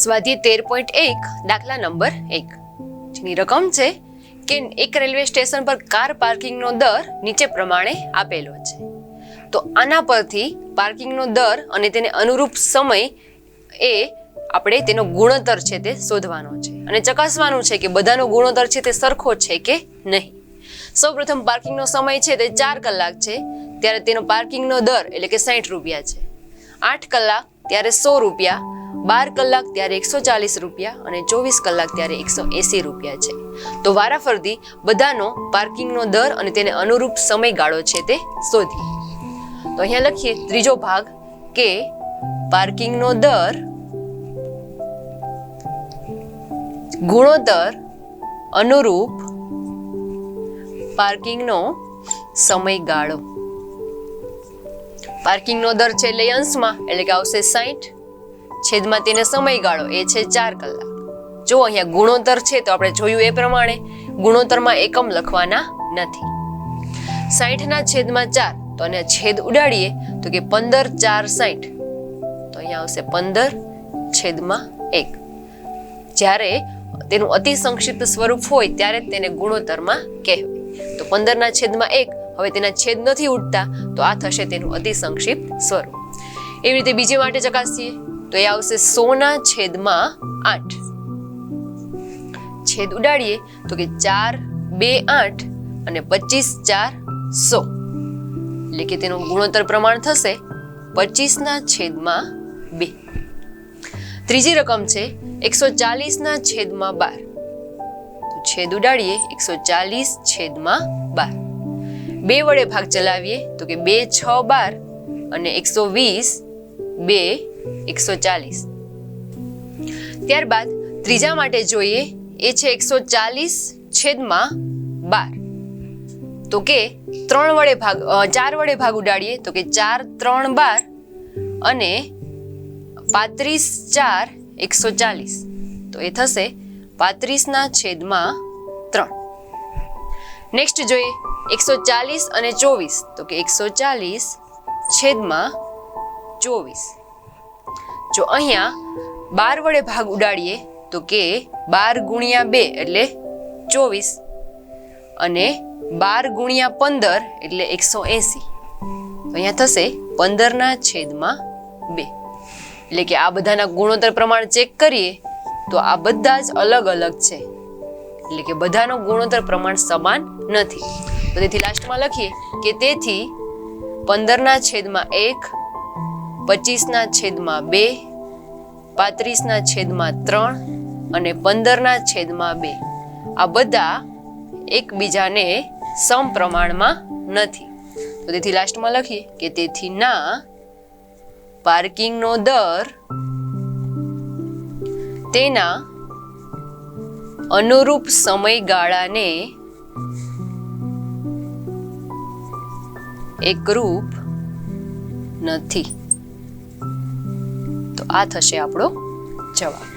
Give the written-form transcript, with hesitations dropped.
સ્વાધ્યાય 13.1 દાખલા નંબર 1 જેની રકમ છે કે એક રેલવે સ્ટેશન પર કાર પાર્કિંગનો દર નીચે પ્રમાણે આપેલો છે. તો આના પરથી પાર્કિંગનો દર અને તેને અનુરૂપ સમય એ આપણે તેનો ગુણોત્તર છે તે શોધવાનો છે અને ચકાસવાનું છે કે બધાનો ગુણોત્તર છે તે સરખો છે કે નહીં. સૌપ્રથમ પાર્કિંગનો સમય છે તે 4 કલાક છે ત્યારે તેનો પાર્કિંગનો દર એટલે કે 60 રૂપિયા છે. 8 કલાક ત્યારે 100 રૂપિયા, 12 કલાક ત્યારે 140 રૂપિયા અને 24 કલાક ત્યારે 180 રૂપિયા છે. તો વારાફરતી બધાનો પાર્કિંગનો દર અને તેને અનુરૂપ સમયગાળો છે તે શોધીએ. તો અહીંયા લખીએ ત્રીજો ભાગ કે પાર્કિંગનો દર ગુણોત્તર અનુરૂપ પાર્કિંગનો સમયગાળો. પાર્કિંગનો દર છે એટલે અંશમાં એટલે કે આવશે 60 છેદમાં તેને સમયગાળો એ છે 4 કલાક. જો અહીંયા ગુણોત્તર છે તો આપણે જોયું એ પ્રમાણે ગુણોત્તરમાં એકમ લખવાના નથી. 60 ના છેદમાં 4 તો અને છેદ ઉડાડીએ તો કે 15 4 60 તો અહીંયા આવશે 15 છેદમાં 1. જ્યારે તેનું અતિ સંક્ષિપ્ત સ્વરૂપ હોય ત્યારે તેને ગુણોત્તરમાં કહેવાય. તો 15 ના છેદમાં 1 હવે તેના છેદ નથી ઉડતા તો આ થશે તેનું અતિ સંક્ષિપ્ત સ્વરૂપ. એવી રીતે બીજી માટે ચકાસીએ તો એ આવશે 100 ના છેદમાં 8. છેદ ઉડાડીએ તો કે 4 2 8 અને 25 4 100 એટલે કે તેનું ગુણોત્તર પ્રમાણ થશે 25 ના છેદમાં 2. ત્રીજી રકમ છે 140 ના છેદમાં 12. તો છેદ ઉડાડીએ 140 છેદમાં 12. 2 વડે ભાગ ચલાવીએ તો કે 2 6 12 અને 120 2 140. ત્યારબાદ ત્રીજા માટે જોઈએ એ છે 140 છેદમાં 12. તો કે 4 વડે ભાગ ઉડાડીએ તો કે 4 3 12 અને 35 4 140 તો એ થશે 35 ના છેદમાં 3. નેક્સ્ટ જોઈએ 140 અને 24 તો કે 140 છેદમાં 24. જો અહીંયા 12 વડે ભાગ ઉડાડીએ તો કે 12 ગુણ્યા 2 એટલે 24 અને 12 ગુણ્યા 15 એટલે 180 તો અહીંયા થશે 15 ના છેદમાં 2. એટલે કે આ બધાના ગુણોત્તર પ્રમાણ ચેક કરીએ તો આ બધા જ અલગ અલગ છે એટલે કે બધાનો ગુણોત્તર પ્રમાણ સમાન નથી. તો તેથી લાસ્ટમાં લખીએ કે તેથી 15 ના છેદમાં 1 25 ના છેદમાં 2 35 ના છેદમાં 3 અને 15 ના છેદમાં 2 આ બધા એકબીજાને સમપ્રમાણમાં નથી. તો તેથી લાસ્ટમાં લખીએ કે તેથી ના પાર્કિંગનો દર તેના અનુરૂપ સમયગાળાને એકરૂપ નથી. તો આ થશે આપણો જવાબ.